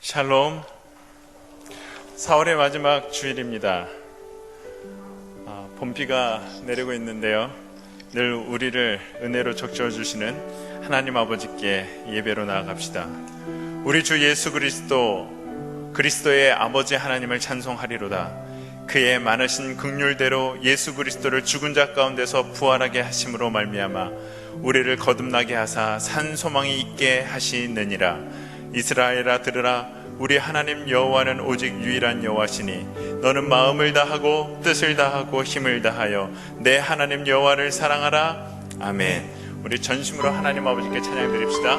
샬롬. 4월의 마지막 주일입니다. 봄비가 내리고 있는데요, 늘 우리를 은혜로 적셔 주시는 하나님 아버지께 예배로 나아갑시다. 우리 주 예수 그리스도의 아버지 하나님을 찬송하리로다. 그의 많으신 긍휼대로 예수 그리스도를 죽은 자 가운데서 부활하게 하심으로 말미암아 우리를 거듭나게 하사 산 소망이 있게 하시느니라. 이스라엘아 들으라. 우리 하나님 여호와는 오직 유일한 여호와시니 너는 마음을 다하고 뜻을 다하고 힘을 다하여 내 하나님 여호와를 사랑하라. 아멘. 우리 전심으로 하나님 아버지께 찬양 드립시다.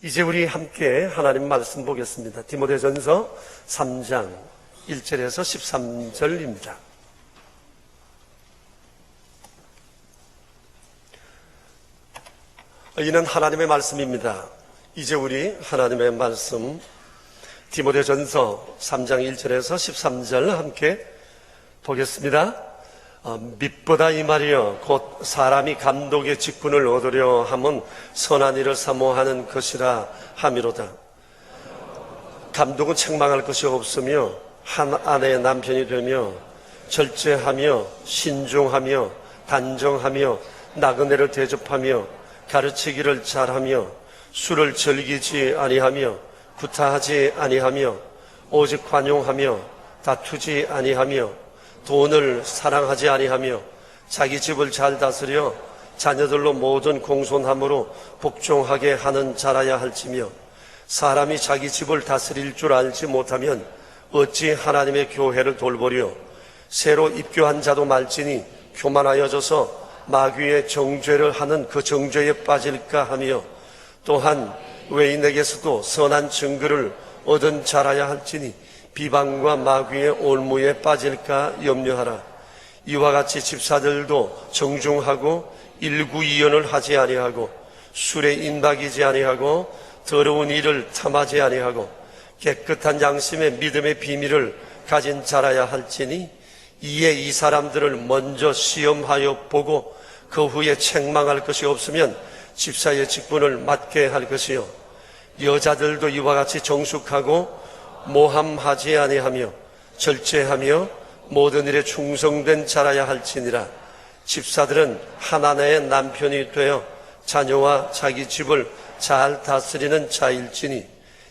이제 우리 함께 하나님 말씀 보겠습니다. 디모데전서 3장 1절에서 13절입니다. 이는 하나님의 말씀입니다. 이제 우리 하나님의 말씀 디모데전서 3장 1절에서 13절 함께 보겠습니다. 밑보다 이 말이여 곧 사람이 감독의 직분을 얻으려 함은 선한 일을 사모하는 것이라 함이로다. 감독은 책망할 것이 없으며 한 아내의 남편이 되며 절제하며 신중하며 단정하며 나그네를 대접하며 가르치기를 잘하며 술을 즐기지 아니하며 구타하지 아니하며 오직 관용하며 다투지 아니하며 돈을 사랑하지 아니하며 자기 집을 잘 다스려 자녀들로 모든 공손함으로 복종하게 하는 자라야 할지며 사람이 자기 집을 다스릴 줄 알지 못하면 어찌 하나님의 교회를 돌보려 새로 입교한 자도 말지니 교만하여져서 마귀의 정죄를 하는 그 정죄에 빠질까 하며 또한 외인에게서도 선한 증거를 얻은 자라야 할지니 비방과 마귀의 올무에 빠질까 염려하라. 이와 같이 집사들도 정중하고 일구이연을 하지 아니하고 술에 인박이지 아니하고 더러운 일을 탐하지 아니하고 깨끗한 양심의 믿음의 비밀을 가진 자라야 할지니 이에 이 사람들을 먼저 시험하여 보고 그 후에 책망할 것이 없으면 집사의 직분을 맡게 할 것이요 여자들도 이와 같이 정숙하고 모함하지 아니하며 절제하며 모든 일에 충성된 자라야 할지니라. 집사들은 한 아내의 남편이 되어 자녀와 자기 집을 잘 다스리는 자일지니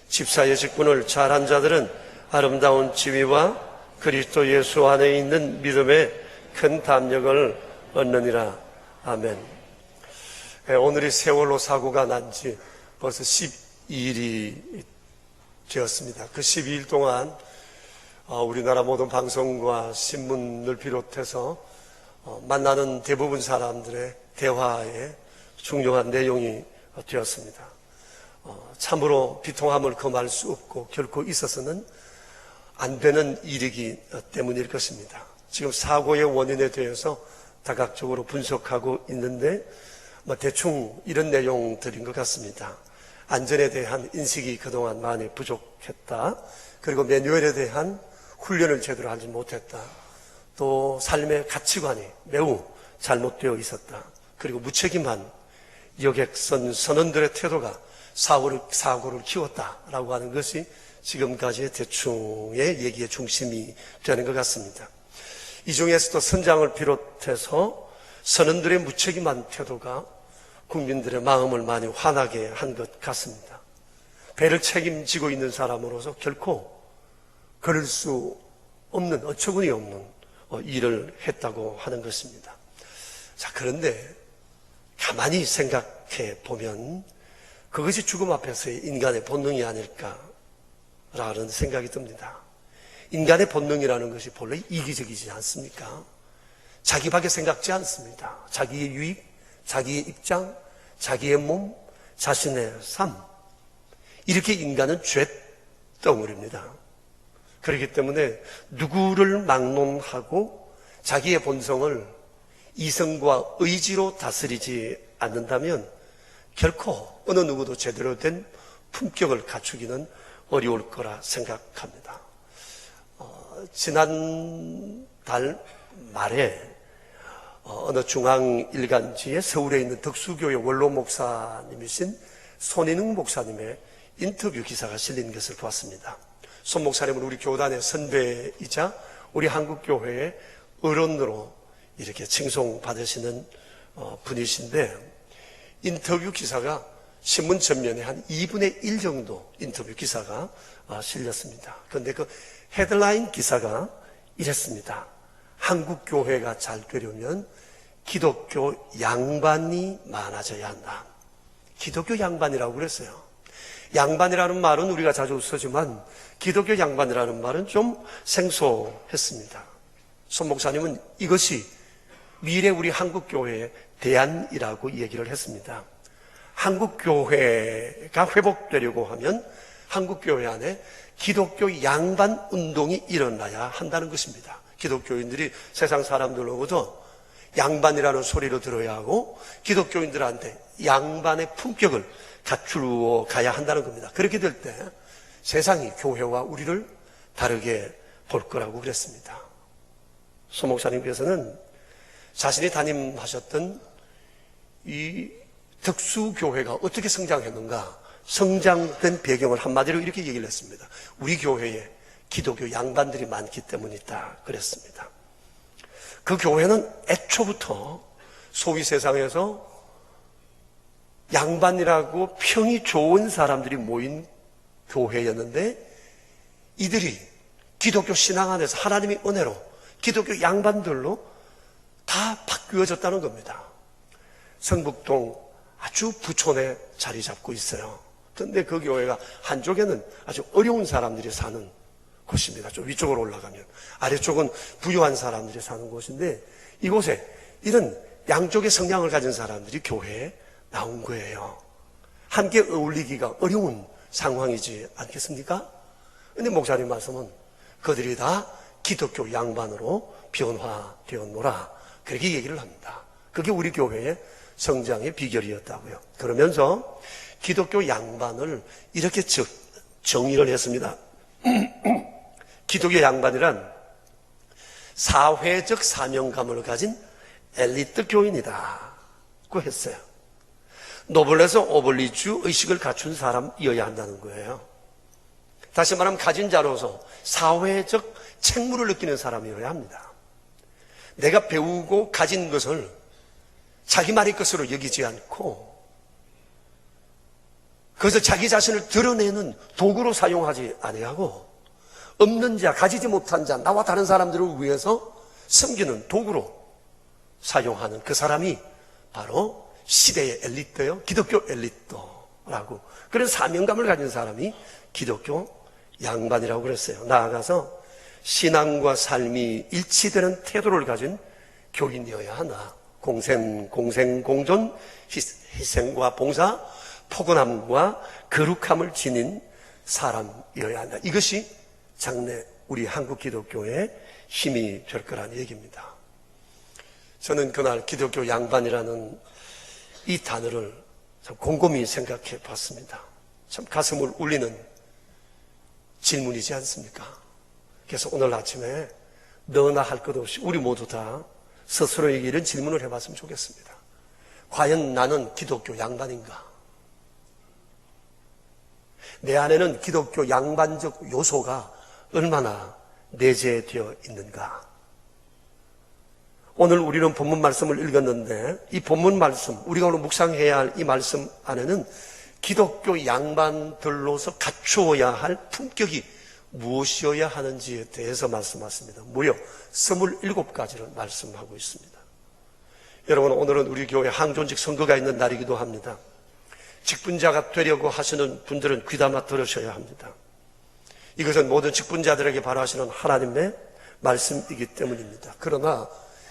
집사의 직분을 잘한 자들은 아름다운 지위와 그리스도 예수 안에 있는 믿음의 큰 담력을 얻느니라. 아멘. 오늘이 세월호 사고가 난 지 벌써 12일이 되었습니다. 그 12일 동안 우리나라 모든 방송과 신문을 비롯해서 만나는 대부분 사람들의 대화에 중요한 내용이 되었습니다. 참으로 비통함을 금할 수 없고 결코 있어서는 안 되는 일이기 때문일 것입니다. 지금 사고의 원인에 대해서 다각적으로 분석하고 있는데 대충 이런 내용들인 것 같습니다. 안전에 대한 인식이 그동안 많이 부족했다. 그리고 매뉴얼에 대한 훈련을 제대로 하지 못했다. 또 삶의 가치관이 매우 잘못되어 있었다. 그리고 무책임한 여객선 선원들의 태도가 사고를 키웠다라고 하는 것이 지금까지의 대충의 얘기의 중심이 되는 것 같습니다. 이 중에서도 선장을 비롯해서 선원들의 무책임한 태도가 국민들의 마음을 많이 화나게 한 것 같습니다. 배를 책임지고 있는 사람으로서 결코 그럴 수 없는 어처구니 없는 일을 했다고 하는 것입니다. 자, 그런데 가만히 생각해 보면 그것이 죽음 앞에서의 인간의 본능이 아닐까라는 생각이 듭니다. 인간의 본능이라는 것이 본래 이기적이지 않습니까? 자기밖에 생각지 않습니다. 자기의 유익, 자기의 입장, 자기의 몸, 자신의 삶. 이렇게 인간은 쇳덩어리입니다. 그렇기 때문에 누구를 막론하고 자기의 본성을 이성과 의지로 다스리지 않는다면 결코 어느 누구도 제대로 된 품격을 갖추기는 어려울 거라 생각합니다. 지난달 말에 어느 중앙일간지에 서울에 있는 덕수교회 원로 목사님이신 손인웅 목사님의 인터뷰 기사가 실린 것을 보았습니다. 손 목사님은 우리 교단의 선배이자 우리 한국교회의 어른으로 이렇게 칭송받으시는 분이신데 인터뷰 기사가 신문 전면에 한 2분의 1 정도 인터뷰 기사가 실렸습니다. 그런데 그 헤드라인 기사가 이랬습니다. 한국 교회가 잘 되려면 기독교 양반이 많아져야 한다. 기독교 양반이라고 그랬어요. 양반이라는 말은 우리가 자주 쓰지만 기독교 양반이라는 말은 좀 생소했습니다. 손 목사님은 이것이 미래 우리 한국 교회의 대안이라고 얘기를 했습니다. 한국 교회가 회복되려고 하면 한국 교회 안에 기독교 양반 운동이 일어나야 한다는 것입니다. 기독교인들이 세상 사람들로부터 양반이라는 소리를 들어야 하고 기독교인들한테 양반의 품격을 갖추어 가야 한다는 겁니다. 그렇게 될 때 세상이 교회와 우리를 다르게 볼 거라고 그랬습니다. 소 목사님께서는 자신이 담임하셨던 이 특수교회가 어떻게 성장했는가, 성장된 배경을 한마디로 이렇게 얘기를 했습니다. 우리 교회에 기독교 양반들이 많기 때문이다 그랬습니다. 그 교회는 애초부터 소위 세상에서 양반이라고 평이 좋은 사람들이 모인 교회였는데, 이들이 기독교 신앙 안에서 하나님의 은혜로 기독교 양반들로 다 바뀌어졌다는 겁니다. 성북동 아주 부촌에 자리 잡고 있어요. 그런데 그 교회가 한쪽에는 아주 어려운 사람들이 사는 곳입니다. 좀 위쪽으로 올라가면 아래쪽은 부유한 사람들이 사는 곳인데, 이곳에 이런 양쪽의 성향을 가진 사람들이 교회에 나온 거예요. 함께 어울리기가 어려운 상황이지 않겠습니까? 그런데 목사님 말씀은 그들이 다 기독교 양반으로 변화되었노라, 그렇게 얘기를 합니다. 그게 우리 교회의 성장의 비결이었다고요. 그러면서 기독교 양반을 이렇게 정의를 했습니다. 기독교 양반이란 사회적 사명감을 가진 엘리트 교인이다고 했어요. 노블레스 오블리주 의식을 갖춘 사람이어야 한다는 거예요. 다시 말하면 가진 자로서 사회적 책무를 느끼는 사람이어야 합니다. 내가 배우고 가진 것을 자기만의 것으로 여기지 않고 그것을 자기 자신을 드러내는 도구로 사용하지 아니하고, 없는 자, 가지지 못한 자, 나와 다른 사람들을 위해서 섬기는 도구로 사용하는 그 사람이 바로 시대의 엘리트예요. 기독교 엘리트라고. 그런 사명감을 가진 사람이 기독교 양반이라고 그랬어요. 나아가서 신앙과 삶이 일치되는 태도를 가진 교인이어야 하나. 공생공존, 희생과 봉사, 포근함과 거룩함을 지닌 사람이어야 한다. 이것이 장래 우리 한국 기독교의 힘이 될 거라는 얘기입니다. 저는 그날 기독교 양반이라는 이 단어를 참 곰곰이 생각해 봤습니다. 참 가슴을 울리는 질문이지 않습니까? 그래서 오늘 아침에 너나 할 것 없이 우리 모두 다 스스로에게 이런 질문을 해봤으면 좋겠습니다. 과연 나는 기독교 양반인가? 내 안에는 기독교 양반적 요소가 얼마나 내재되어 있는가? 오늘 우리는 본문 말씀을 읽었는데, 이 본문 말씀, 우리가 오늘 묵상해야 할 이 말씀 안에는 기독교 양반들로서 갖추어야 할 품격이 무엇이어야 하는지에 대해서 말씀하십니다. 무려 27가지를 말씀하고 있습니다. 여러분, 오늘은 우리 교회 항존직 선거가 있는 날이기도 합니다. 직분자가 되려고 하시는 분들은 귀담아 들으셔야 합니다. 이것은 모든 직분자들에게 바라시는 하나님의 말씀이기 때문입니다. 그러나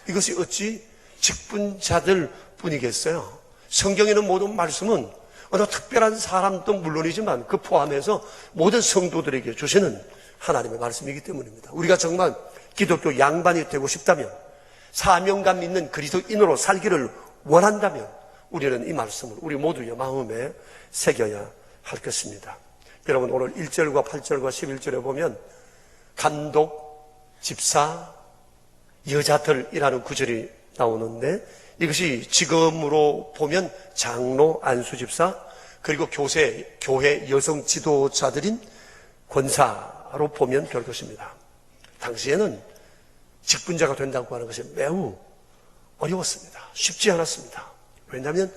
이것이 어찌 직분자들 뿐이겠어요? 성경에는 모든 말씀은 어느 특별한 사람도 물론이지만 그 포함해서 모든 성도들에게 주시는 하나님의 말씀이기 때문입니다. 우리가 정말 기독교 양반이 되고 싶다면, 사명감 있는 그리스도인으로 살기를 원한다면 우리는 이 말씀을 우리 모두의 마음에 새겨야 할 것입니다. 여러분, 오늘 1절과 8절과 11절에 보면 감독, 집사, 여자들이라는 구절이 나오는데, 이것이 지금으로 보면 장로, 안수집사, 그리고 교회 여성 지도자들인 권사로 보면 될 것입니다. 당시에는 직분자가 된다고 하는 것이 매우 어려웠습니다. 쉽지 않았습니다. 왜냐하면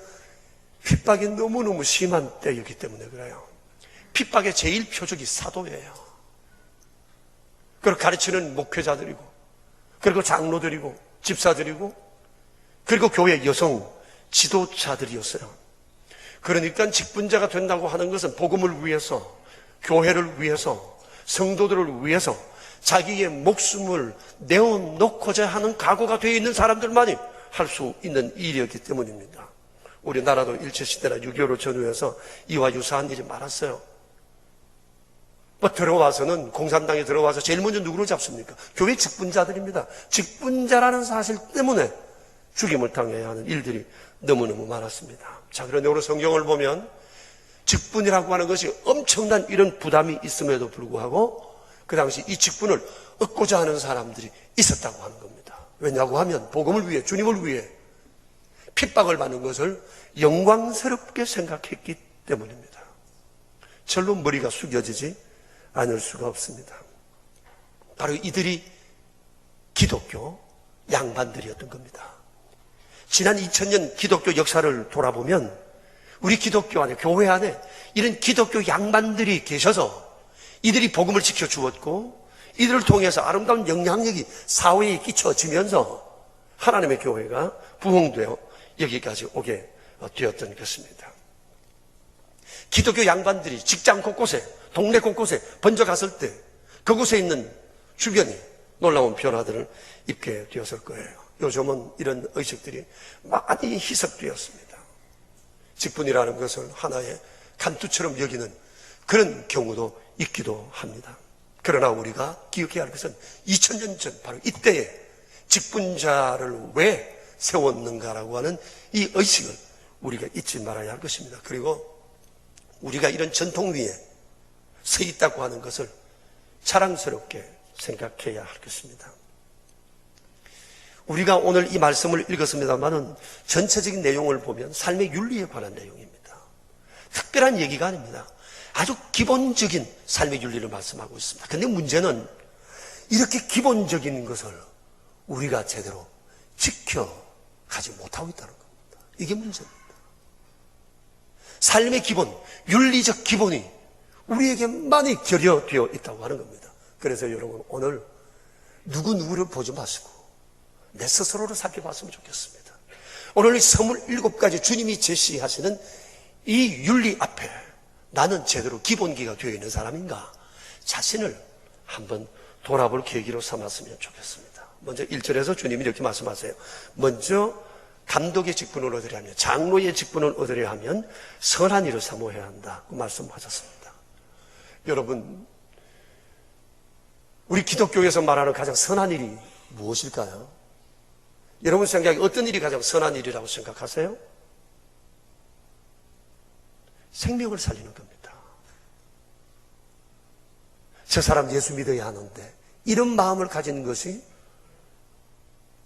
핍박이 너무너무 심한 때였기 때문에 그래요. 핍박의 제일 표적이 사도예요. 그리고 가르치는 목회자들이고, 그리고 장로들이고, 집사들이고, 그리고 교회 여성 지도자들이었어요. 그러니까 직분자가 된다고 하는 것은 복음을 위해서, 교회를 위해서, 성도들을 위해서 자기의 목숨을 내어놓고자 하는 각오가 되어 있는 사람들만이 할 수 있는 일이었기 때문입니다. 우리나라도 일제시대나 6.25를 전후해서 이와 유사한 일이 많았어요. 들어와서는, 공산당에 들어와서 제일 먼저 누구를 잡습니까? 교회 직분자들입니다. 직분자라는 사실 때문에 죽임을 당해야 하는 일들이 너무너무 많았습니다. 자, 그런데 오늘 성경을 보면 직분이라고 하는 것이 엄청난 이런 부담이 있음에도 불구하고 그 당시 이 직분을 얻고자 하는 사람들이 있었다고 하는 겁니다. 왜냐고 하면 복음을 위해, 주님을 위해 핍박을 받는 것을 영광스럽게 생각했기 때문입니다. 절로 머리가 숙여지지 않을 수가 없습니다. 바로 이들이 기독교 양반들이었던 겁니다. 지난 2000년 기독교 역사를 돌아보면 우리 기독교 안에, 교회 안에 이런 기독교 양반들이 계셔서 이들이 복음을 지켜주었고 이들을 통해서 아름다운 영향력이 사회에 끼쳐지면서 하나님의 교회가 부흥되어 여기까지 오게 되었던 것입니다. 기독교 양반들이 직장 곳곳에, 동네 곳곳에 번져갔을 때 그곳에 있는 주변이 놀라운 변화들을 입게 되었을 거예요. 요즘은 이런 의식들이 많이 희석되었습니다. 직분이라는 것을 하나의 간투처럼 여기는 그런 경우도 있기도 합니다. 그러나 우리가 기억해야 할 것은 2000년 전 바로 이때에 직분자를 왜 세웠는가라고 하는 이 의식을 우리가 잊지 말아야 할 것입니다. 그리고 우리가 이런 전통 위에 서 있다고 하는 것을 자랑스럽게 생각해야 할 것입니다. 우리가 오늘 이 말씀을 읽었습니다만은 전체적인 내용을 보면 삶의 윤리에 관한 내용입니다. 특별한 얘기가 아닙니다. 아주 기본적인 삶의 윤리를 말씀하고 있습니다. 그런데 문제는 이렇게 기본적인 것을 우리가 제대로 지켜가지 못하고 있다는 겁니다. 이게 문제입니다. 삶의 기본, 윤리적 기본이 우리에게 많이 결여되어 있다고 하는 겁니다. 그래서 여러분 오늘 누구를 보지 마시고 내 스스로를 살펴봤으면 좋겠습니다. 오늘 이 27가지 주님이 제시하시는 이 윤리 앞에 나는 제대로 기본기가 되어 있는 사람인가? 자신을 한번 돌아볼 계기로 삼았으면 좋겠습니다. 먼저 1절에서 주님이 이렇게 말씀하세요. 먼저 감독의 직분을 얻으려 하면, 장로의 직분을 얻으려 하면 선한 일을 사모해야 한다고 말씀하셨습니다. 여러분, 우리 기독교에서 말하는 가장 선한 일이 무엇일까요? 여러분 생각에 어떤 일이 가장 선한 일이라고 생각하세요? 생명을 살리는 겁니다. 저 사람 예수 믿어야 하는데 이런 마음을 가지는 것이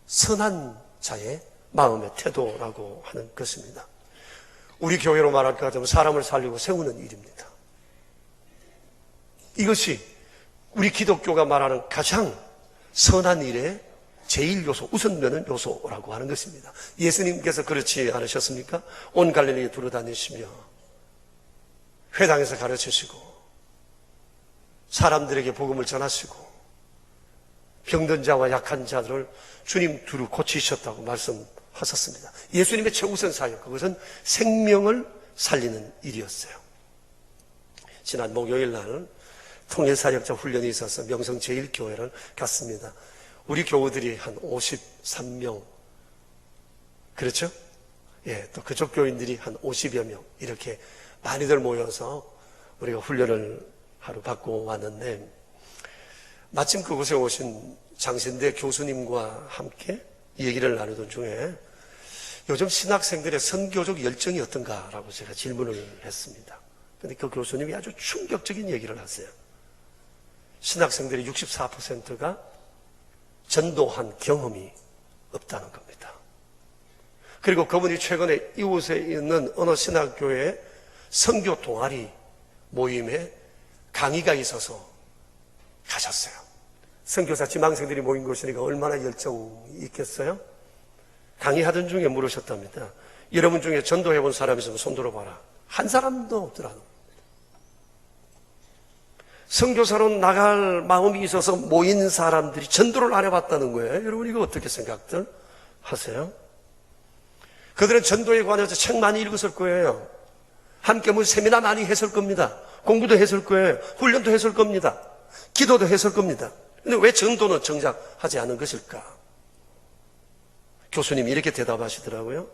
선한 자의 마음의 태도라고 하는 것입니다. 우리 교회로 말할 것 같으면 사람을 살리고 세우는 일입니다. 이것이 우리 기독교가 말하는 가장 선한 일의 제일 요소, 우선되는 요소라고 하는 것입니다. 예수님께서 그렇지 않으셨습니까? 온 갈릴리에 두루다니시며 회당에서 가르치시고 사람들에게 복음을 전하시고 병든 자와 약한 자들을 주님 두루 고치셨다고 말씀하셨습니다. 예수님의 최우선 사역, 그것은 생명을 살리는 일이었어요. 지난 목요일 날 통일사역자 훈련이 있어서 명성 제1교회를 갔습니다. 우리 교우들이 한 53명, 그렇죠? 예, 또 그쪽 교인들이 한 50여 명, 이렇게 많이들 모여서 우리가 훈련을 하루 받고 왔는데, 마침 그곳에 오신 장신대 교수님과 함께 얘기를 나누던 중에 요즘 신학생들의 선교적 열정이 어떤가라고 제가 질문을 했습니다. 그런데 그 교수님이 아주 충격적인 얘기를 하세요. 신학생들의 64%가 전도한 경험이 없다는 겁니다. 그리고 그분이 최근에 이곳에 있는 어느 신학교의 선교 동아리 모임에 강의가 있어서 가셨어요. 선교사 지망생들이 모인 곳이니까 얼마나 열정이 있겠어요? 강의하던 중에 물으셨답니다. 여러분 중에 전도해본 사람 있으면 손 들어봐라. 한 사람도 없더라고요. 선교사로 나갈 마음이 있어서 모인 사람들이 전도를 안 해봤다는 거예요. 여러분 이거 어떻게 생각들 하세요? 그들은 전도에 관해서 책 많이 읽었을 거예요. 함께 세미나 많이 했을 겁니다. 공부도 했을 거예요. 훈련도 했을 겁니다. 기도도 했을 겁니다. 근데 왜 전도는 정작 하지 않은 것일까? 교수님이 이렇게 대답하시더라고요.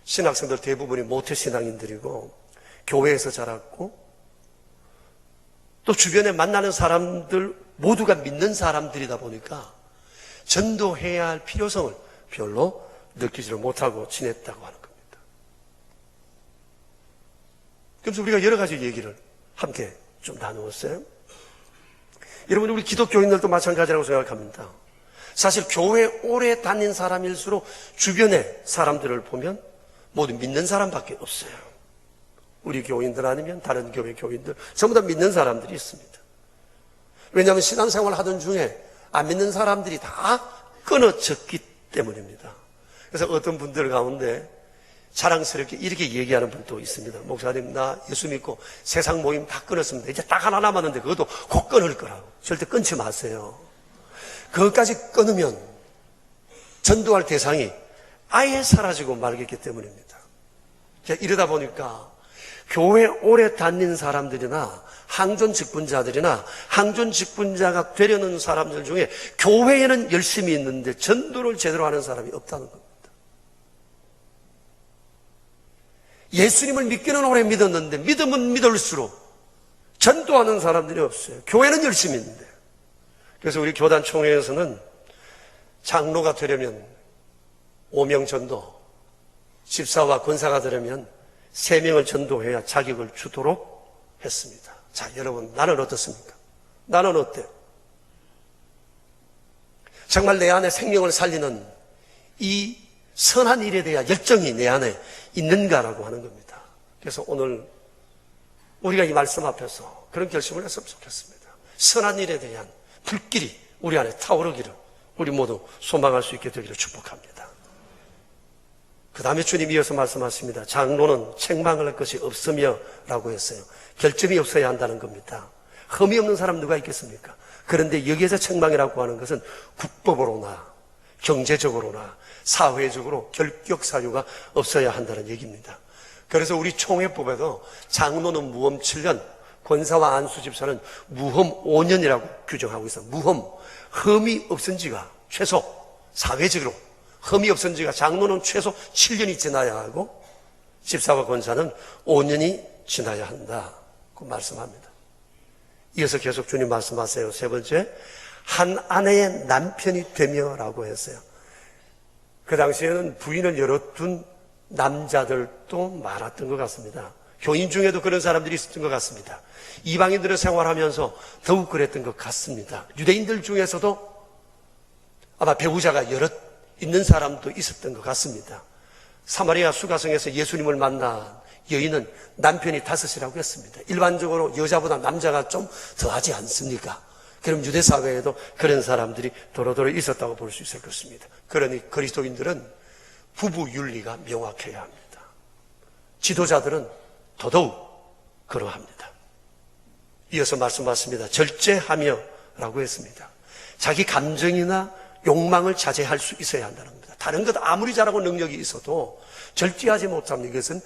신학생들 대부분이 모태신앙인들이고 교회에서 자랐고 또 주변에 만나는 사람들 모두가 믿는 사람들이다 보니까 전도해야 할 필요성을 별로 느끼지를 못하고 지냈다고 하는 겁니다. 그래서 우리가 여러 가지 얘기를 함께 좀 나누었어요. 여러분 우리 기독교인들도 마찬가지라고 생각합니다. 사실 교회 오래 다닌 사람일수록 주변의 사람들을 보면 모두 믿는 사람밖에 없어요. 우리 교인들 아니면 다른 교회 교인들 전부 다 믿는 사람들이 있습니다. 왜냐하면 신앙생활 하던 중에 안 믿는 사람들이 다 끊어졌기 때문입니다. 그래서 어떤 분들 가운데 자랑스럽게 이렇게 얘기하는 분도 있습니다. 목사님, 나 예수 믿고 세상 모임 다 끊었습니다. 이제 딱 하나 남았는데 그것도 곧 끊을 거라고. 절대 끊지 마세요. 그것까지 끊으면 전도할 대상이 아예 사라지고 말겠기 때문입니다. 이러다 보니까 교회 오래 다닌 사람들이나 항존 직분자들이나 항존 직분자가 되려는 사람들 중에 교회에는 열심히 있는데 전도를 제대로 하는 사람이 없다는 겁니다. 예수님을 믿기는 오래 믿었는데 믿으면 믿을수록 전도하는 사람들이 없어요. 교회는 열심히 있는데. 그래서 우리 교단 총회에서는 장로가 되려면 5명 전도, 집사와 권사가 되려면 3명을 전도해야 자격을 주도록 했습니다. 자, 여러분, 나는 어떻습니까? 나는 어때요? 정말 내 안에 생명을 살리는 이 선한 일에 대한 열정이 내 안에 있는가라고 하는 겁니다. 그래서 오늘 우리가 이 말씀 앞에서 그런 결심을 했으면 좋겠습니다. 선한 일에 대한 불길이 우리 안에 타오르기를 우리 모두 소망할 수 있게 되기를 축복합니다. 그 다음에 주님 이어서 말씀하십니다. 장로는 책망할 것이 없으며 라고 했어요. 결점이 없어야 한다는 겁니다. 흠이 없는 사람 누가 있겠습니까? 그런데 여기에서 책망이라고 하는 것은 국법으로나 경제적으로나 사회적으로 결격 사유가 없어야 한다는 얘기입니다. 그래서 우리 총회법에도 장로는 무험 7년, 권사와 안수집사는 무험 5년이라고 규정하고 있어요. 무험, 흠이 없은 지가 최소 사회적으로 흠이 없은 지가 장로는 최소 7년이 지나야 하고 집사와 권사는 5년이 지나야 한다고 말씀합니다. 이어서 계속 주님 말씀하세요. 세 번째, 한 아내의 남편이 되며 라고 했어요. 그 당시에는 부인을 여러 둔 남자들도 많았던 것 같습니다. 교인 중에도 그런 사람들이 있었던 것 같습니다. 이방인들을 생활하면서 더욱 그랬던 것 같습니다. 유대인들 중에서도 아마 배우자가 여러 있는 사람도 있었던 것 같습니다. 사마리아 수가성에서 예수님을 만난 여인은 남편이 5이라고 했습니다. 일반적으로 여자보다 남자가 좀 더하지 않습니까? 그럼 유대 사회에도 그런 사람들이 도로도로 있었다고 볼 수 있을 것입니다. 그러니 그리스도인들은 부부 윤리가 명확해야 합니다. 지도자들은 더더욱 그러합니다. 이어서 말씀하십니다. 절제하며 라고 했습니다. 자기 감정이나 욕망을 자제할 수 있어야 한다는 겁니다. 다른 것 아무리 잘하고 능력이 있어도 절제하지 못하면 이것은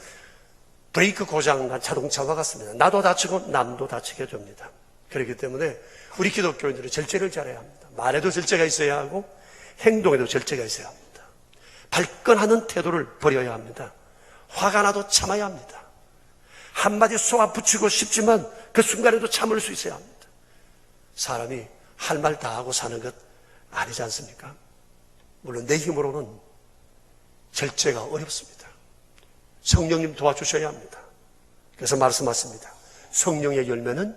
브레이크 고장난 자동차와 같습니다. 나도 다치고 남도 다치게 됩니다. 그렇기 때문에 우리 기독교인들은 절제를 잘해야 합니다. 말에도 절제가 있어야 하고 행동에도 절제가 있어야 합니다. 발끈하는 태도를 버려야 합니다. 화가 나도 참아야 합니다. 한마디 쏘아 붙이고 싶지만 그 순간에도 참을 수 있어야 합니다. 사람이 할 말 다 하고 사는 것 아니지 않습니까? 물론 내 힘으로는 절제가 어렵습니다. 성령님 도와주셔야 합니다. 그래서 말씀하십니다. 성령의 열매는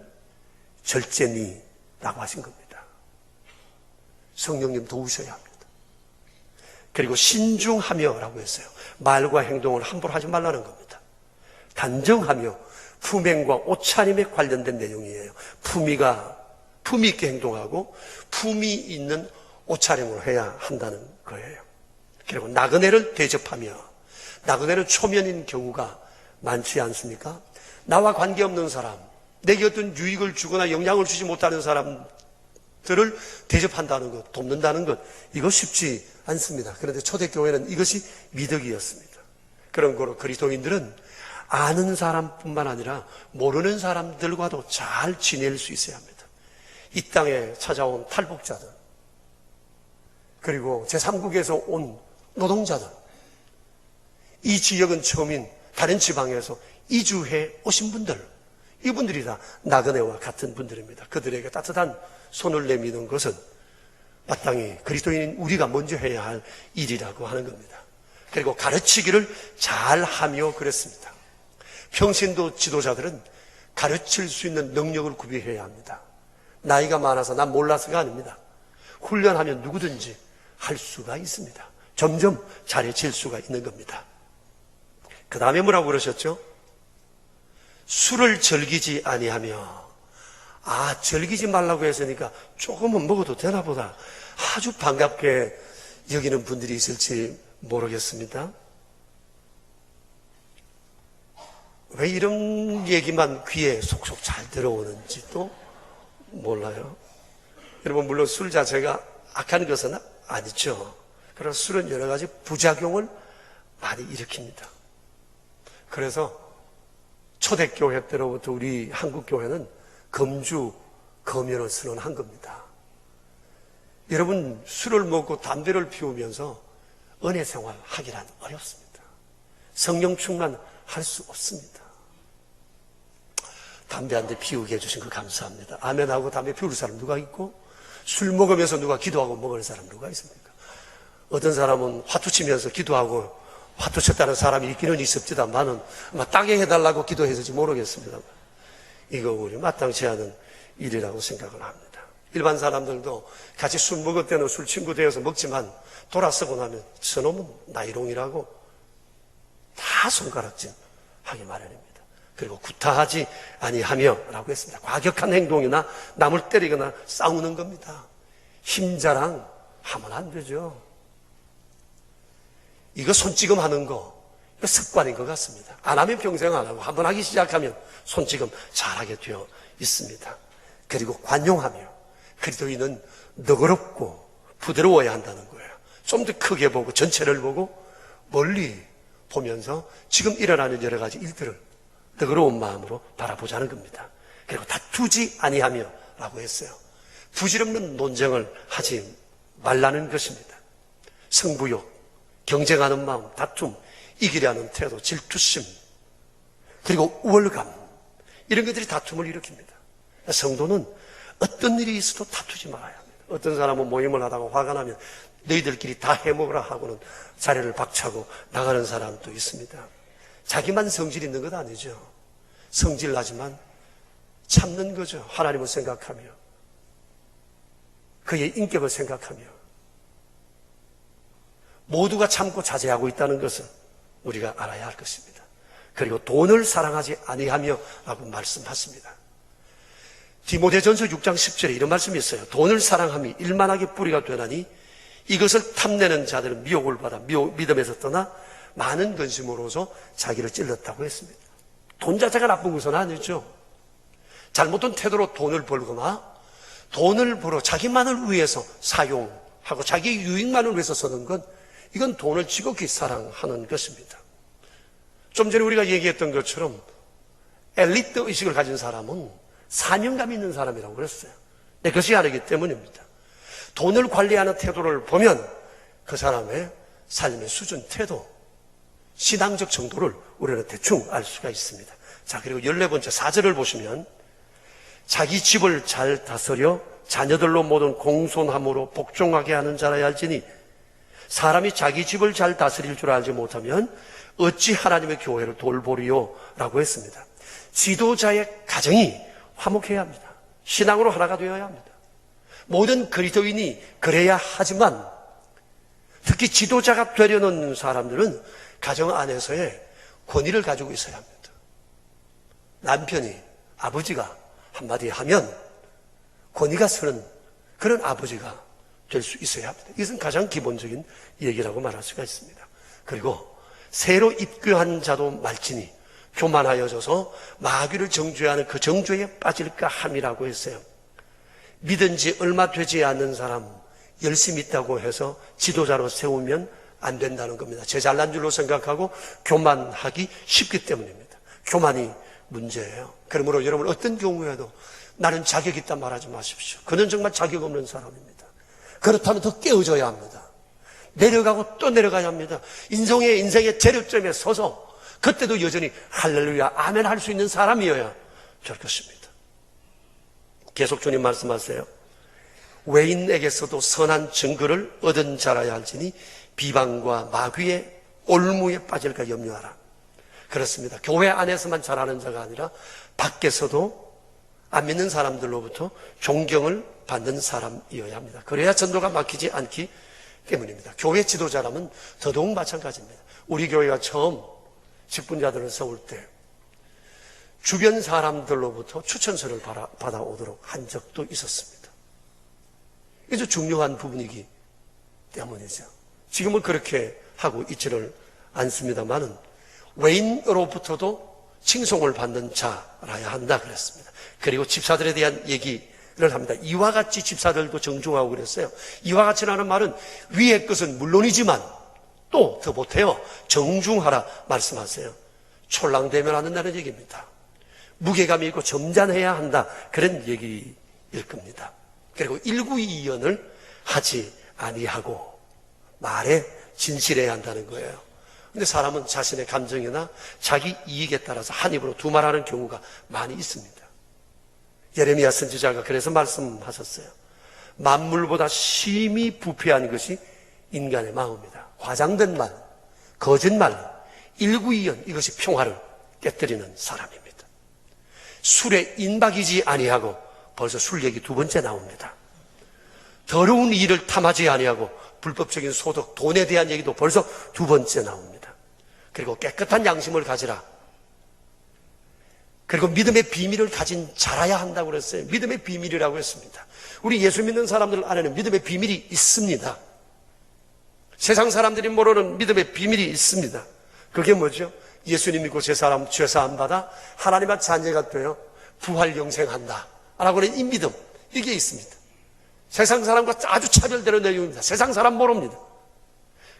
절제니라고 하신 겁니다. 성령님 도우셔야 합니다. 그리고 신중하며라고 했어요. 말과 행동을 함부로 하지 말라는 겁니다. 단정하며 품행과 옷차림에 관련된 내용이에요. 품위 있게 행동하고 품위 있는 옷차림을 해야 한다는 거예요. 그리고 나그네를 대접하며, 나그네는 초면인 경우가 많지 않습니까? 나와 관계없는 사람, 내게 어떤 유익을 주거나 영향을 주지 못하는 사람들을 대접한다는 것, 돕는다는 것, 이거 쉽지 않습니다. 그런데 초대교회는 이것이 미덕이었습니다. 그런 거로 그리스도인들은 아는 사람뿐만 아니라 모르는 사람들과도 잘 지낼 수 있어야 합니다. 이 땅에 찾아온 탈북자들, 그리고 제3국에서 온 노동자들, 이 지역은 처음인 다른 지방에서 이주해 오신 분들, 이분들이 다 나그네와 같은 분들입니다. 그들에게 따뜻한 손을 내미는 것은 마땅히 그리스도인인 우리가 먼저 해야 할 일이라고 하는 겁니다. 그리고 가르치기를 잘하며 그랬습니다. 평신도 지도자들은 가르칠 수 있는 능력을 구비해야 합니다. 나이가 많아서 난 몰라서가 아닙니다. 훈련하면 누구든지 할 수가 있습니다. 점점 잘해질 수가 있는 겁니다. 그 다음에 뭐라고 그러셨죠? 술을 즐기지 아니하며, 즐기지 말라고 했으니까 조금은 먹어도 되나 보다. 아주 반갑게 여기는 분들이 있을지 모르겠습니다. 왜 이런 얘기만 귀에 속속 잘 들어오는지도 몰라요. 여러분, 물론 술 자체가 악한 것은 아니죠. 그러나 술은 여러 가지 부작용을 많이 일으킵니다. 그래서 초대교회 때로부터 우리 한국교회는 금주 금연을 선언한 겁니다. 여러분, 술을 먹고 담배를 피우면서 은혜 생활 하기란 어렵습니다. 성령 충만할 수 없습니다. 담배 한 대 피우게 해주신 거 감사합니다. 아멘하고 담배 피울 사람 누가 있고, 술 먹으면서 누가 기도하고 먹을 사람 누가 있습니까? 어떤 사람은 화투 치면서 기도하고 화투 쳤다는 사람이 있기는 있었지만은 아마 따게 해달라고 기도했을지 모르겠습니다. 이거 우리 마땅치 않은 일이라고 생각을 합니다. 일반 사람들도 같이 술 먹을 때는 술 친구 되어서 먹지만 돌아서고 나면 저놈은 나이롱이라고 다 손가락질 하기 마련입니다. 그리고 구타하지 아니하며 라고 했습니다. 과격한 행동이나 남을 때리거나 싸우는 겁니다. 힘자랑 하면 안 되죠. 이거 손찌검 하는 거, 이거 습관인 것 같습니다. 안 하면 평생 안 하고 한번 하기 시작하면 손찌검 잘하게 되어 있습니다. 그리고 관용하며, 그리스도인은 너그럽고 부드러워야 한다는 거예요. 좀 더 크게 보고 전체를 보고 멀리 보면서 지금 일어나는 여러 가지 일들을 너그러운 마음으로 바라보자는 겁니다. 그리고 다투지 아니하며 라고 했어요. 부질없는 논쟁을 하지 말라는 것입니다. 승부욕, 경쟁하는 마음, 다툼, 이기려는 태도, 질투심, 그리고 우월감, 이런 것들이 다툼을 일으킵니다. 성도는 어떤 일이 있어도 다투지 말아야 합니다. 어떤 사람은 모임을 하다가 화가 나면 너희들끼리 다 해먹으라 하고는 자리를 박차고 나가는 사람도 있습니다. 자기만 성질 있는 것 아니죠. 성질 나지만 참는 거죠. 하나님을 생각하며, 그의 인격을 생각하며, 모두가 참고 자제하고 있다는 것을 우리가 알아야 할 것입니다. 그리고 돈을 사랑하지 아니하며 라고 말씀하십니다. 디모데전서 6장 10절에 이런 말씀이 있어요. 돈을 사랑함이 일만하게 뿌리가 되나니 이것을 탐내는 자들은 미혹을 받아 믿음에서 떠나 많은 근심으로서 자기를 찔렀다고 했습니다. 돈 자체가 나쁜 것은 아니죠. 잘못된 태도로 돈을 벌거나 돈을 벌어 자기만을 위해서 사용하고 자기 유익만을 위해서 쓰는 건, 이건 돈을 지극히 사랑하는 것입니다. 좀 전에 우리가 얘기했던 것처럼 엘리트 의식을 가진 사람은 사명감 있는 사람이라고 그랬어요. 네, 그것이 아니기 때문입니다. 돈을 관리하는 태도를 보면 그 사람의 삶의 수준, 태도, 신앙적 정도를 우리는 대충 알 수가 있습니다. 자, 그리고 14번째 4절을 보시면, 자기 집을 잘 다스려 자녀들로 모든 공손함으로 복종하게 하는 자라야 할지니 사람이 자기 집을 잘 다스릴 줄 알지 못하면 어찌 하나님의 교회를 돌보리요? 라고 했습니다. 지도자의 가정이 화목해야 합니다. 신앙으로 하나가 되어야 합니다. 모든 그리스도인이 그래야 하지만 특히 지도자가 되려는 사람들은 가정 안에서의 권위를 가지고 있어야 합니다. 남편이, 아버지가 한마디 하면 권위가 서는 그런 아버지가 될 수 있어야 합니다. 이것은 가장 기본적인 얘기라고 말할 수가 있습니다. 그리고 새로 입교한 자도 말지니 교만하여져서 마귀를 정죄하는 그 정죄에 빠질까 함이라고 했어요. 믿은 지 얼마 되지 않는 사람 열심히 있다고 해서 지도자로 세우면 안 된다는 겁니다. 제 잘난 줄로 생각하고 교만하기 쉽기 때문입니다. 교만이 문제예요. 그러므로 여러분, 어떤 경우에도 나는 자격 있다 말하지 마십시오. 그는 정말 자격 없는 사람입니다. 그렇다면 더 깨어져야 합니다. 내려가고 또 내려가야 합니다. 인생의 재료점에 서서 그때도 여전히 할렐루야 아멘 할 수 있는 사람이어야 될 것입니다. 계속 주님 말씀하세요. 외인에게서도 선한 증거를 얻은 자라야 할지니 비방과 마귀의 올무에 빠질까 염려하라. 그렇습니다. 교회 안에서만 잘하는 자가 아니라 밖에서도 안 믿는 사람들로부터 존경을 받는 사람이어야 합니다. 그래야 전도가 막히지 않기 때문입니다. 교회 지도자라면 더더욱 마찬가지입니다. 우리 교회가 처음 직분자들을 세울 때 주변 사람들로부터 추천서를 받아오도록 한 적도 있었습니다. 이게 중요한 부분이기 때문이죠. 지금은 그렇게 하고 있지를 않습니다만은 외인으로부터도 칭송을 받는 자라야 한다 그랬습니다. 그리고 집사들에 대한 얘기를 합니다. 이와 같이 집사들도 정중하고 그랬어요. 이와 같이라는 말은 위의 것은 물론이지만 또 더 못해요. 정중하라 말씀하세요. 촐랑대면 안 된다는 얘기입니다. 무게감이 있고 점잖해야 한다. 그런 얘기일 겁니다. 그리고 일구이연을 하지 아니하고 말에 진실해야 한다는 거예요. 근데 사람은 자신의 감정이나 자기 이익에 따라서 한 입으로 두 말하는 경우가 많이 있습니다. 예레미야 선지자가 그래서 말씀하셨어요. 만물보다 심히 부패한 것이 인간의 마음이다. 과장된 말, 거짓말, 일구이연, 이것이 평화를 깨뜨리는 사람입니다. 술에 인박이지 아니하고 벌써 술 얘기 두 번째 나옵니다. 더러운 일을 탐하지 아니하고 불법적인 소득, 돈에 대한 얘기도 벌써 두 번째 나옵니다. 그리고 깨끗한 양심을 가지라. 그리고 믿음의 비밀을 가진 자라야 한다고 그랬어요. 믿음의 비밀이라고 했습니다. 우리 예수 믿는 사람들 안에는 믿음의 비밀이 있습니다. 세상 사람들이 모르는 믿음의 비밀이 있습니다. 그게 뭐죠? 예수님 믿고 죄사함 받아 하나님의 자녀가 되어 부활 영생한다 라고 하는 이 믿음, 이게 있습니다. 세상 사람과 아주 차별되는 내용입니다. 세상 사람 모릅니다.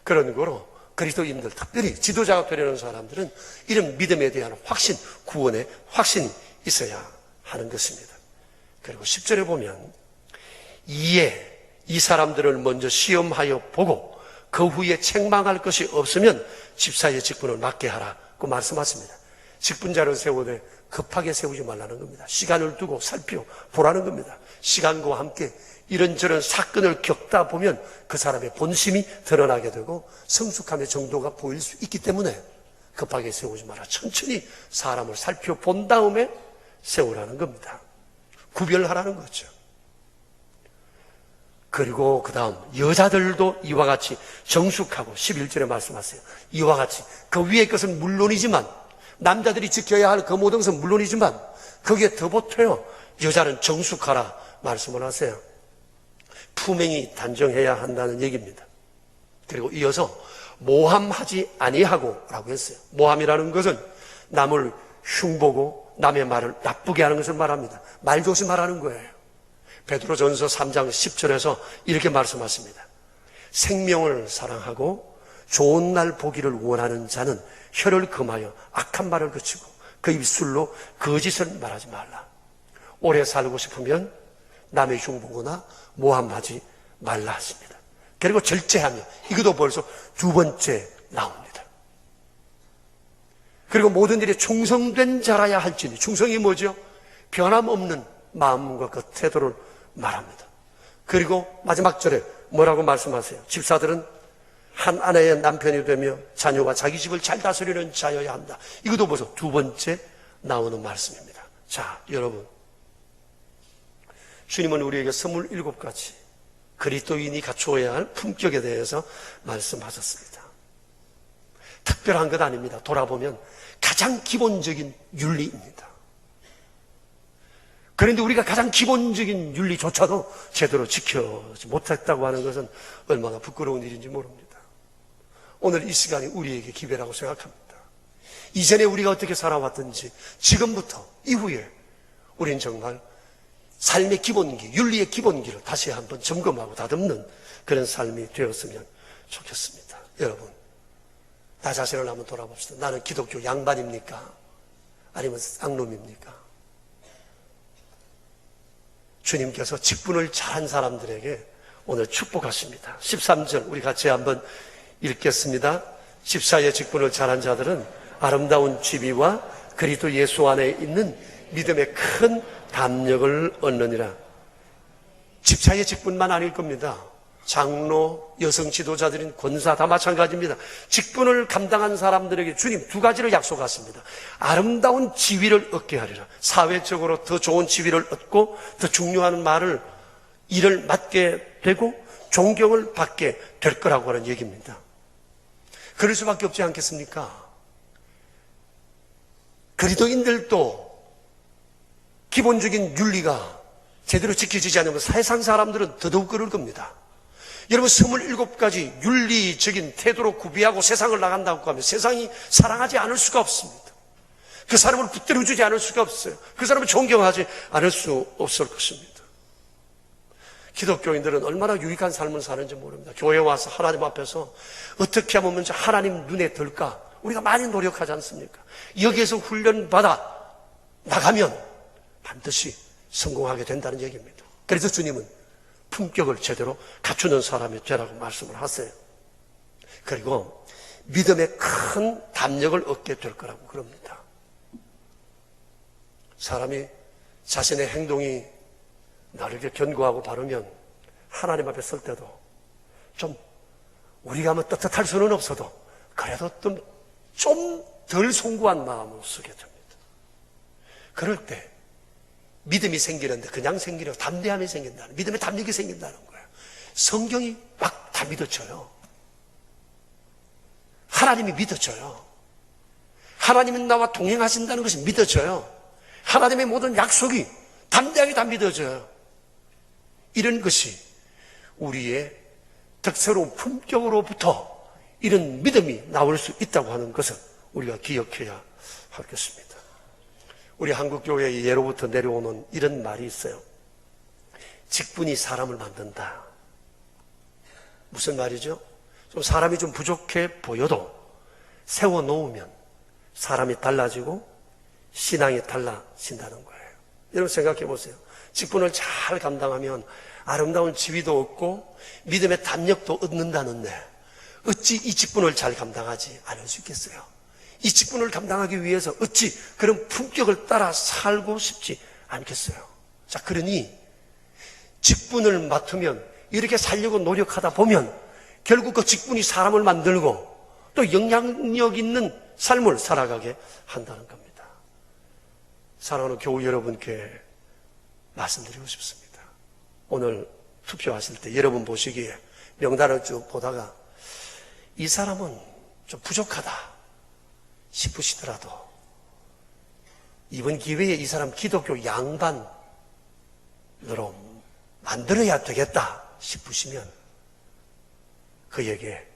그런 거로 그리스도인들, 특별히 지도자가 되려는 사람들은 이런 믿음에 대한 확신, 구원의 확신이 있어야 하는 것입니다. 그리고 10절에 보면 이에 이 사람들을 먼저 시험하여 보고 그 후에 책망할 것이 없으면 집사의 직분을 맡게 하라고 말씀하십니다. 직분자를 세우되 급하게 세우지 말라는 겁니다. 시간을 두고 살펴보라는 겁니다. 시간과 함께 이런저런 사건을 겪다 보면 그 사람의 본심이 드러나게 되고 성숙함의 정도가 보일 수 있기 때문에 급하게 세우지 마라. 천천히 사람을 살펴본 다음에 세우라는 겁니다. 구별하라는 거죠. 그리고 그 다음 여자들도 이와 같이 정숙하고 11절에 말씀하세요. 이와 같이 그 위의 것은 물론이지만 남자들이 지켜야 할 그 모든 것은 물론이지만 거기에 더 보태요. 여자는 정숙하라 말씀을 하세요. 품행이 단정해야 한다는 얘기입니다. 그리고 이어서 모함하지 아니하고 라고 했어요. 모함이라는 것은 남을 흉보고 남의 말을 나쁘게 하는 것을 말합니다. 말 조심하라는 거예요. 베드로전서 3장 10절에서 이렇게 말씀하십니다. 생명을 사랑하고 좋은 날 보기를 원하는 자는 혀를 금하여 악한 말을 그치고 그 입술로 거짓을 말하지 말라. 오래 살고 싶으면 남의 흉보거나 모함하지 말라 하십니다. 그리고 절제하며, 이것도 벌써 두 번째 나옵니다. 그리고 모든 일에 충성된 자라야 할지니, 충성이 뭐죠? 변함없는 마음과 그 태도를 말합니다. 그리고 마지막 절에 뭐라고 말씀하세요? 집사들은 한 아내의 남편이 되며 자녀와 자기 집을 잘 다스리는 자여야 한다. 이것도 벌써 두 번째 나오는 말씀입니다. 자, 여러분, 주님은 우리에게 27가지 그리스도인이 갖추어야 할 품격에 대해서 말씀하셨습니다. 특별한 것 아닙니다. 돌아보면 가장 기본적인 윤리입니다. 그런데 우리가 가장 기본적인 윤리조차도 제대로 지켜지 못했다고 하는 것은 얼마나 부끄러운 일인지 모릅니다. 오늘 이 시간이 우리에게 기회라고 생각합니다. 이전에 우리가 어떻게 살아왔든지 지금부터 이후에 우린 정말 삶의 기본기, 윤리의 기본기를 다시 한번 점검하고 다듬는 그런 삶이 되었으면 좋겠습니다. 여러분, 나 자신을 한번 돌아봅시다. 나는 기독교 양반입니까? 아니면 쌍놈입니까? 주님께서 직분을 잘한 사람들에게 오늘 축복하십니다. 13절 우리 같이 한번 읽겠습니다. 집사의 직분을 잘한 자들은 아름다운 지위와 그리스도 예수 안에 있는 믿음의 큰 담력을 얻느니라. 집사의 직분만 아닐 겁니다. 장로, 여성 지도자들인 권사 다 마찬가지입니다. 직분을 감당한 사람들에게 주님 두 가지를 약속하십니다. 아름다운 지위를 얻게 하리라. 사회적으로 더 좋은 지위를 얻고 더 중요한 일을 맡게 되고 존경을 받게 될 거라고 하는 얘기입니다. 그럴 수밖에 없지 않겠습니까? 그리스도인들도 기본적인 윤리가 제대로 지켜지지 않으면 세상 사람들은 더더욱 그럴 겁니다. 여러분 27가지 윤리적인 태도로 구비하고 세상을 나간다고 하면 세상이 사랑하지 않을 수가 없습니다. 그 사람을 붙들어주지 않을 수가 없어요. 그 사람을 존경하지 않을 수 없을 것입니다. 기독교인들은 얼마나 유익한 삶을 사는지 모릅니다. 교회에 와서 하나님 앞에서 어떻게 하면 먼저 하나님 눈에 들까? 우리가 많이 노력하지 않습니까? 여기에서 훈련받아 나가면 반드시 성공하게 된다는 얘기입니다. 그래서 주님은 품격을 제대로 갖추는 사람이 되라고 말씀을 하세요. 그리고 믿음의 큰 담력을 얻게 될 거라고 그럽니다. 사람이 자신의 행동이 나르게 견고하고 바르면 하나님 앞에 설 때도 좀 우리가 뭐 떳떳할 수는 없어도 그래도 좀 덜 송구한 마음으로 서게 됩니다. 그럴 때 믿음이 생기는데 그냥 생기려 담대함이 생긴다는, 믿음의 담력이 생긴다는 거예요. 성경이 막 다 믿어져요. 하나님이 믿어져요. 하나님이 나와 동행하신다는 것이 믿어져요. 하나님의 모든 약속이 담대하게 다 믿어져요. 이런 것이 우리의 덕스러운 품격으로부터 이런 믿음이 나올 수 있다고 하는 것을 우리가 기억해야 하겠습니다. 우리 한국교회의 예로부터 내려오는 이런 말이 있어요. 직분이 사람을 만든다. 무슨 말이죠? 좀 사람이 좀 부족해 보여도 세워놓으면 사람이 달라지고 신앙이 달라진다는 거예요. 여러분 생각해 보세요. 직분을 잘 감당하면 아름다운 지위도 얻고 믿음의 담력도 얻는다는데 어찌 이 직분을 잘 감당하지 않을 수 있겠어요? 이 직분을 감당하기 위해서 어찌 그런 품격을 따라 살고 싶지 않겠어요? 자, 그러니 직분을 맡으면 이렇게 살려고 노력하다 보면 결국 그 직분이 사람을 만들고 또 영향력 있는 삶을 살아가게 한다는 겁니다. 사랑하는 교우 여러분께 말씀드리고 싶습니다. 오늘 투표하실 때 여러분 보시기에 명단을 쭉 보다가 이 사람은 좀 부족하다 싶으시더라도 이번 기회에 이 사람 기독교 양반으로 만들어야 되겠다 싶으시면 그에게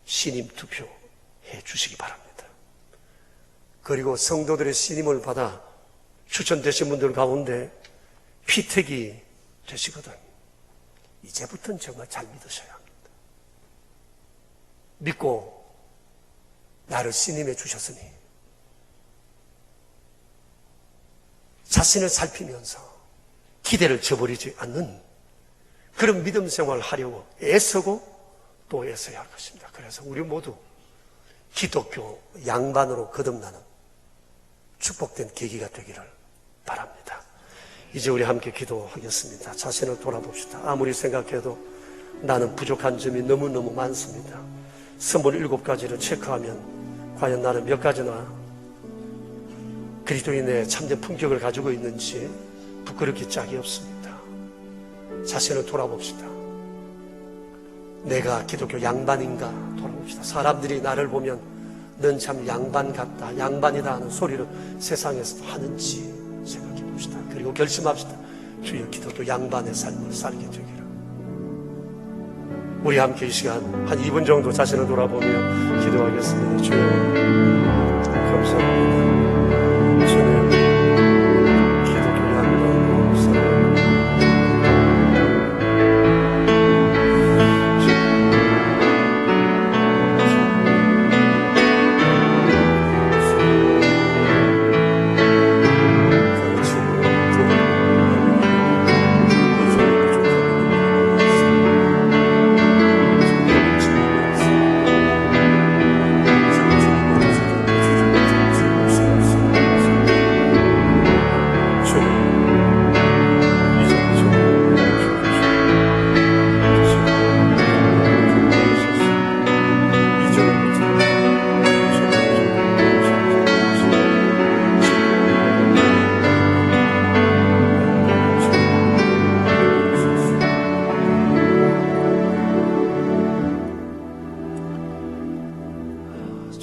신임 투표해 주시기 바랍니다. 그리고 성도들의 신임을 받아 추천되신 분들 가운데 피택이 되시거든 이제부터는 정말 잘 믿으셔야 합니다. 믿고 나를 신임해 주셨으니 자신을 살피면서 기대를 저버리지 않는 그런 믿음 생활을 하려고 애쓰고 또 애써야 할 것입니다. 그래서 우리 모두 기독교 양반으로 거듭나는 축복된 계기가 되기를 바랍니다. 이제 우리 함께 기도하겠습니다. 자신을 돌아봅시다. 아무리 생각해도 나는 부족한 점이 너무너무 많습니다. 27가지를 체크하면 과연 나는 몇 가지나 그리스도인의 참된 품격을 가지고 있는지 부끄럽기 짝이 없습니다. 자신을 돌아봅시다. 내가 기독교 양반인가 돌아봅시다. 사람들이 나를 보면 넌 참 양반 같다, 양반이다 하는 소리를 세상에서도 하는지 생각해 봅시다. 그리고 결심합시다. 주여 기독교 양반의 삶을 살게 되기를. 우리 함께 이 시간 한 2분 정도 자신을 돌아보며 기도하겠습니다. 주여 감사합니다. 주님 기독교 양반으로 살아갑니다.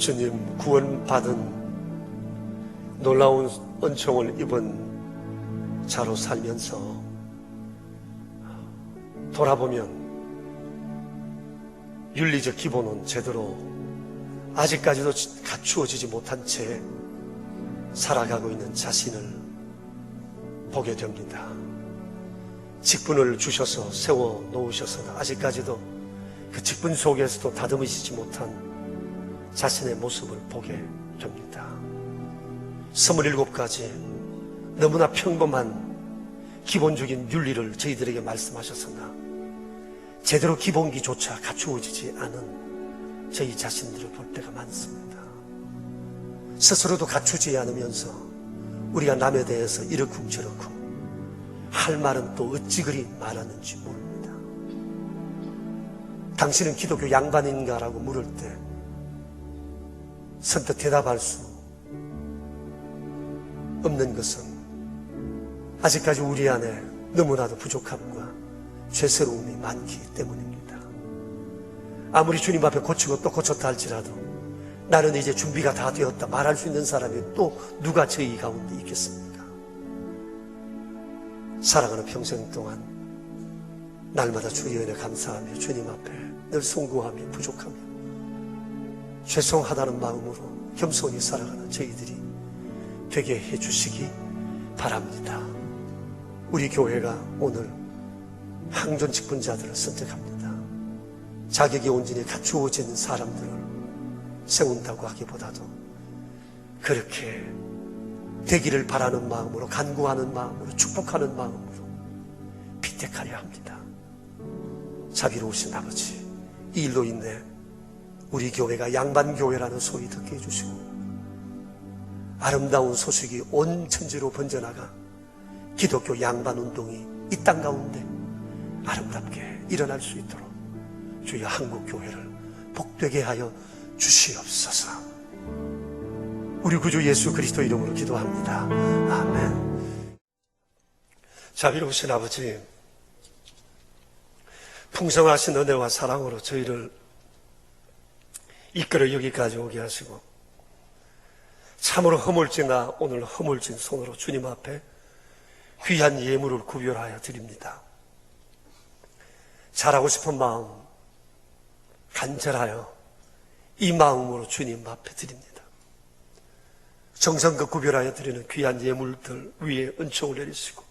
주님 구원받은 놀라운 은총을 입은 자로 살면서 돌아보면 윤리적 기본은 제대로 아직까지도 갖추어지지 못한 채 살아가고 있는 자신을 보게 됩니다. 직분을 주셔서 세워 놓으셔서 아직까지도 그 직분 속에서도 다듬으시지 못한 자신의 모습을 보게 됩니다. 27가지 너무나 평범한 기본적인 윤리를 저희들에게 말씀하셨으나 제대로 기본기조차 갖추어지지 않은 저희 자신들을 볼 때가 많습니다. 스스로도 갖추지 않으면서 우리가 남에 대해서 이렇고 저렇고 할 말은 또 어찌 그리 말하는지 모릅니다. 당신은 기독교 양반인가라고 물을 때 선뜻 대답할 수 없는 것은 아직까지 우리 안에 너무나도 부족함과 죄스러움이 많기 때문입니다. 아무리 주님 앞에 고치고 또 고쳤다 할지라도 나는 이제 준비가 다 되었다 말할 수 있는 사람이 또 누가 저희 가운데 있겠습니까? 살아가는 평생 동안 날마다 주의 은혜 감사하며 주님 앞에 늘 송구하며 부족하며 죄송하다는 마음으로 겸손히 살아가는 저희들이 되게 해주시기 바랍니다. 우리 교회가 오늘 항존 직분자들을 선택합니다. 자격이 온전히 갖추어진 사람들을 세운다고 하기보다도 그렇게 되기를 바라는 마음으로, 간구하는 마음으로, 축복하는 마음으로 피택하려 합니다. 자비로우신 아버지, 이 일로 인해 우리 교회가 양반교회라는 소리 듣게 해주시고 아름다운 소식이 온 천지로 번져나가 기독교 양반운동이 이 땅 가운데 아름답게 일어날 수 있도록 주여 한국교회를 복되게 하여 주시옵소서. 우리 구주 예수 그리스도 이름으로 기도합니다. 아멘. 자비로우신 아버지, 풍성하신 은혜와 사랑으로 저희를 이끌어 여기까지 오게 하시고 참으로 허물진나 오늘 허물진 손으로 주님 앞에 귀한 예물을 구별하여 드립니다. 잘하고 싶은 마음 간절하여 이 마음으로 주님 앞에 드립니다. 정성껏 구별하여 드리는 귀한 예물들 위에 은총을 내리시고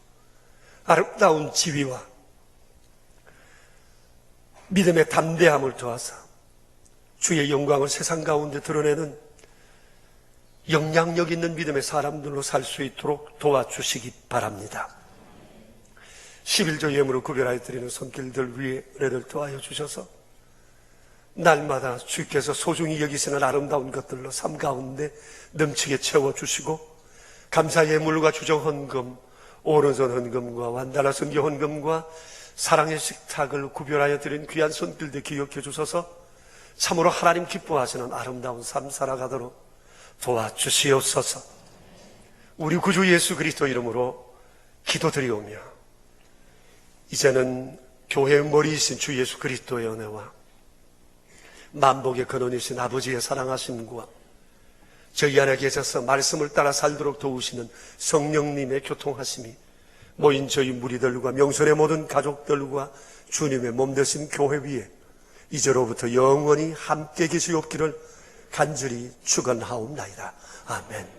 아름다운 지위와 믿음의 담대함을 더하사 주의 영광을 세상 가운데 드러내는 영향력 있는 믿음의 사람들로 살 수 있도록 도와주시기 바랍니다. 11조 예물을 구별하여 드리는 손길들 위에 은혜를 더하여 주셔서 날마다 주께서 소중히 여기시는 아름다운 것들로 삶 가운데 넘치게 채워주시고 감사 예물과 주정 헌금, 오른손 헌금과 완달라 선교 헌금과 사랑의 식탁을 구별하여 드린 귀한 손길들 기억해 주셔서 참으로 하나님 기뻐하시는 아름다운 삶 살아가도록 도와주시옵소서. 우리 구주 예수 그리스도 이름으로 기도드리오며 이제는 교회의 머리이신 주 예수 그리스도의 은혜와 만복의 근원이신 아버지의 사랑하심과 저희 안에 계셔서 말씀을 따라 살도록 도우시는 성령님의 교통하심이 모인 저희 무리들과 명선의 모든 가족들과 주님의 몸 되신 교회 위에 이제로부터 영원히 함께 계시옵기를 간절히 축원하옵나이다. 아멘.